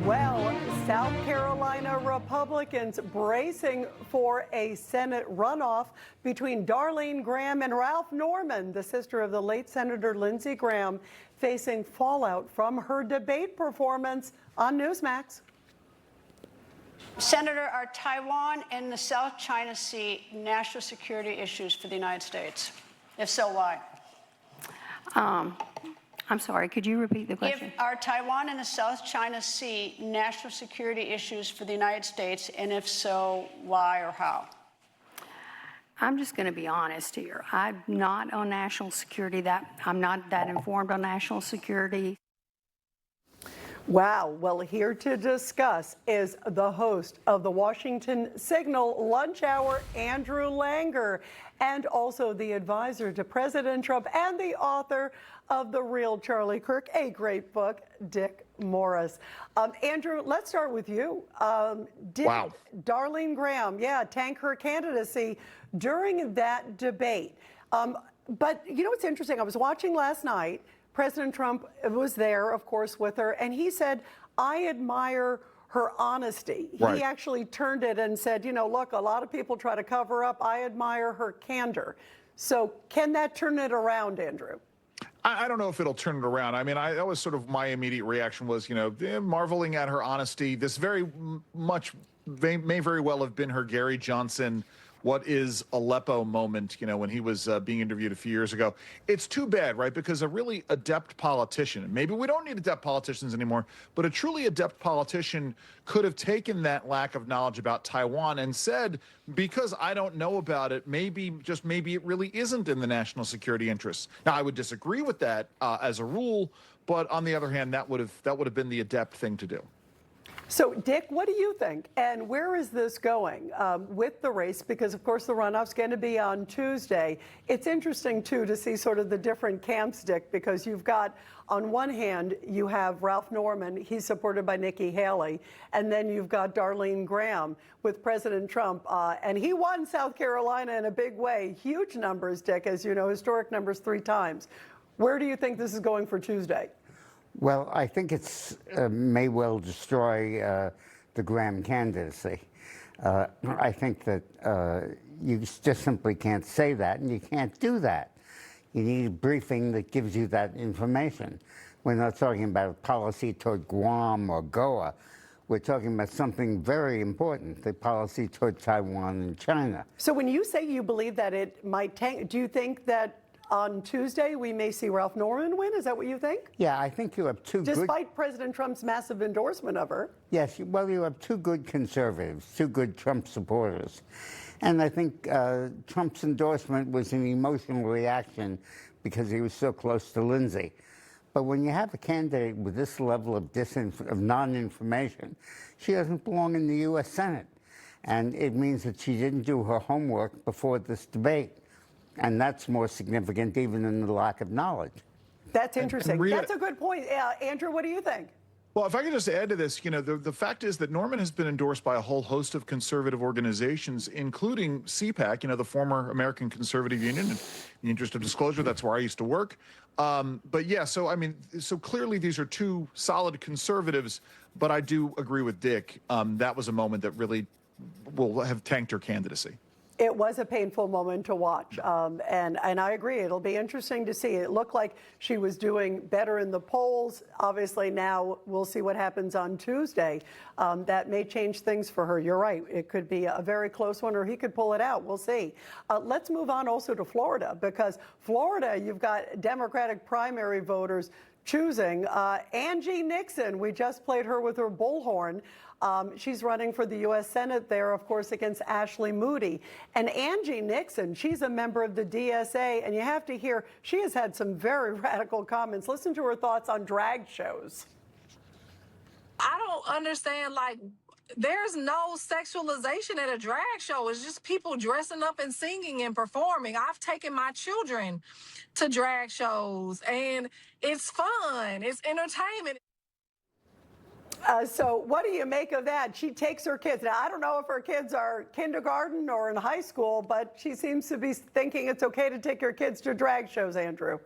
Well, South Carolina Republicans bracing for a Senate runoff between Darlene Graham and Ralph Norman, the sister of the late Senator Lindsey Graham, facing fallout from her debate performance on Newsmax. Senator, are Taiwan and the South China Sea national security issues for the United States? If so, why? I'm sorry, could you repeat the question? Are Taiwan and the South China Sea national security issues for the United States, and if so, why or how? I'm just going to be honest here. I'm not on national security. I'm not that informed on national security. Wow. Well, here to discuss is the host of the Washington Signal Lunch Hour, Andrew Langer, and also the advisor to President Trump and the author of The Real Charlie Kirk, a great book, Dick Morris. Andrew, let's start with you. Did Darlene Graham, tank her candidacy during that debate? But you know what's interesting? I was watching last night. President Trump was there, of course, with her, and he said, I admire her honesty. Right. He actually turned it and said, you know, look, a lot of people try to cover up. I admire her candor. So can that turn it around, Andrew? I don't know if it'll turn it around. I mean, that was sort of my immediate reaction was, you know, marveling at her honesty. This very much may very well have been her Gary Johnson, what is Aleppo moment, you know, when he was being interviewed a few years ago. It's too bad, right? Because a really adept politician, maybe we don't need adept politicians anymore, but a truly adept politician could have taken that lack of knowledge about Taiwan and said, because I don't know about it, maybe it really isn't in the national security interests. Now, I would disagree with that as a rule, but on the other hand, that would have been the adept thing to do. So, Dick, what do you think? And where is this going with the race? Because, of course, the runoff's going to be on Tuesday. It's interesting, too, to see sort of the different camps, Dick, because you've got, on one hand, you have Ralph Norman. He's supported by Nikki Haley. And then you've got Darlene Graham with President Trump. And he won South Carolina in a big way. Huge numbers, Dick, as you know, historic numbers 3 times. Where do you think this is going for Tuesday? Well, I think it's may well destroy the Graham candidacy. I think that you just simply can't say that, and you can't do that. You need a briefing that gives you that information. We're not talking about policy toward Guam or Goa. We're talking about something very important, the policy toward Taiwan and China. So when you say you believe that it might tank, do you think that on Tuesday, we may see Ralph Norman win? Is that what you think? Yeah, I think you have two Despite President Trump's massive endorsement of her. Yes, well, you have 2 good conservatives, 2 good Trump supporters. And I think Trump's endorsement was an emotional reaction because he was so close to Lindsey. But when you have a candidate with this level of non-information, she doesn't belong in the U.S. Senate. And it means that she didn't do her homework before this debate. And that's more significant even than the lack of knowledge. That's interesting. That's a good point. Andrew, what do you think? Well, if I could just add to this, you know, the fact is that Norman has been endorsed by a whole host of conservative organizations, including CPAC, you know, the former American Conservative Union. In the interest of disclosure, that's where I used to work. But yeah, so I mean, so clearly these are 2 solid conservatives, but I do agree with Dick. That was a moment that really will have tanked her candidacy. It was a painful moment to watch, and I agree. It'll be interesting to see. It looked like she was doing better in the polls. Obviously, now we'll see what happens on Tuesday. That may change things for her. You're right. It could be a very close one, or he could pull it out. We'll see. Let's move on also to Florida, because Florida, you've got Democratic primary voters choosing Angie Nixon. We just played her with her bullhorn. She's running for the U.S. Senate there, of course, against Ashley Moody. And Angie Nixon, she's a member of the DSA, and you have to hear, she has had some very radical comments. Listen to her thoughts on drag shows. I don't understand, like, there's no sexualization at a drag show. It's just people dressing up and singing and performing. I've taken my children to drag shows, and it's fun. It's entertainment. So what do you make of that? She takes her kids. Now, I don't know if her kids are kindergarten or in high school, but she seems to be thinking it's okay to take your kids to drag shows, Andrew.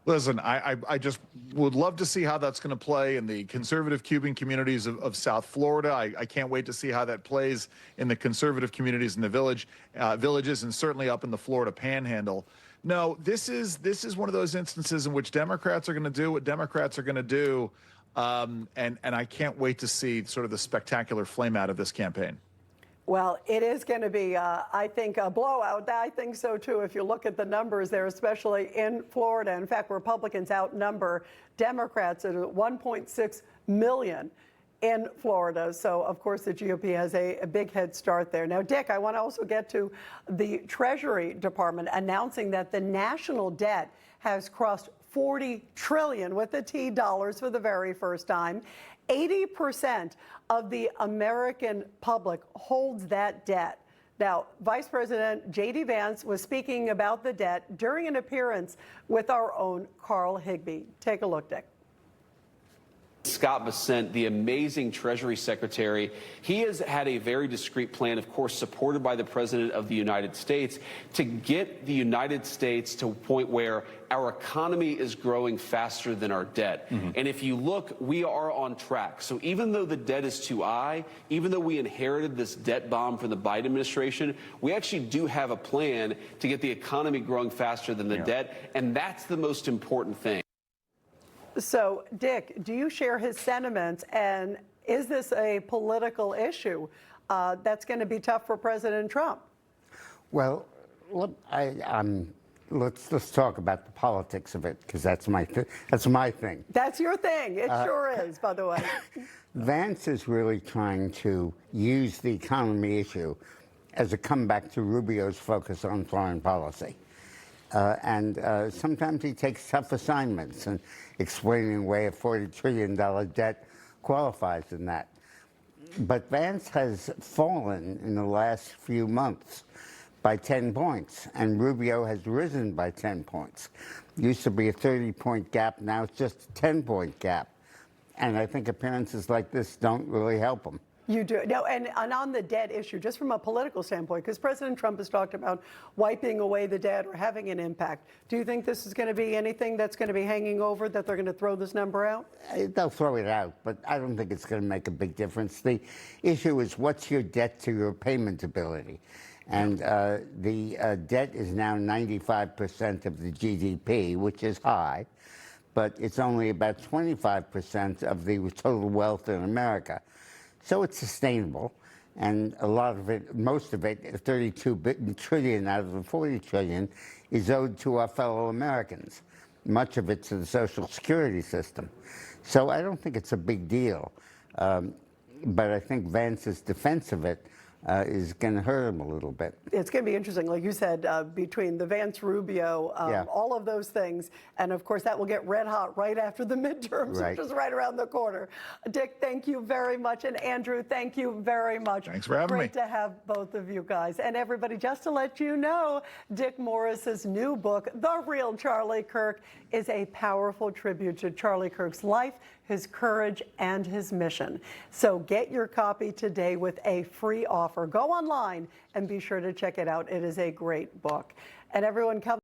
Listen, I just would love to see how that's going to play in the conservative Cuban communities of South Florida. I can't wait to see how that plays in the conservative communities in the villages, and certainly up in the Florida Panhandle. No, this is one of those instances in which Democrats are going to do what Democrats are going to do, and I can't wait to see sort of the spectacular flame out of this campaign. Well, it is going to be, I think, a blowout. I think so, too, if you look at the numbers there, especially in Florida. In fact, Republicans outnumber Democrats at 1.6 million in Florida. So, of course, the GOP has a big head start there. Now, Dick, I want to also get to the Treasury Department announcing that the national debt has crossed 40 trillion with the T dollars for the very first time. 80% of the American public holds that debt. Now, Vice President J.D. Vance was speaking about the debt during an appearance with our own Carl Higbie. Take a look, Dick. Scott Bessent, the amazing Treasury Secretary, he has had a very discreet plan, of course, supported by the President of the United States, to get the United States to a point where our economy is growing faster than our debt. And if you look, we are on track. So even though the debt is too high, even though we inherited this debt bomb from the Biden administration, we actually do have a plan to get the economy growing faster than the debt. And that's the most important thing. So, Dick, do you share his sentiments, and is this a political issue that's going to be tough for President Trump? Well, look, let's talk about the politics of it, because that's my thing. That's your thing. It sure is, by the way. Vance is really trying to use the economy issue as a comeback to Rubio's focus on foreign policy. Sometimes he takes tough assignments and explaining why a $40 trillion debt qualifies in that. But Vance has fallen in the last few months by 10 points, and Rubio has risen by 10 points. Used to be a 30-point gap, now it's just a 10-point gap. And I think appearances like this don't really help him. You do. No, and on the debt issue, just from a political standpoint, because President Trump has talked about wiping away the debt or having an impact, do you think this is going to be anything that's going to be hanging over, that they're going to throw this number out? They'll throw it out, but I don't think it's going to make a big difference. The issue is, what's your debt to your payment ability? And the debt is now 95% of the GDP, which is high, but it's only about 25% of the total wealth in America. So it's sustainable, and a lot of it, most of it, 32 trillion out of the 40 trillion, is owed to our fellow Americans. Much of it to the Social Security system. So I don't think it's a big deal, but I think Vance's defense of it is going to hurt him a little bit. It's going to be interesting, like you said, between the Vance-Rubio, all of those things. And, of course, that will get red hot right after the midterms, which is right around the corner. Dick, thank you very much. And, Andrew, thank you very much. Thanks for having me. Great to have both of you guys. And, everybody, just to let you know, Dick Morris's new book, The Real Charlie Kirk, is a powerful tribute to Charlie Kirk's life, his courage, and his mission. So get your copy today with a free offer. Go online and be sure to check it out. It is a great book. And everyone, coming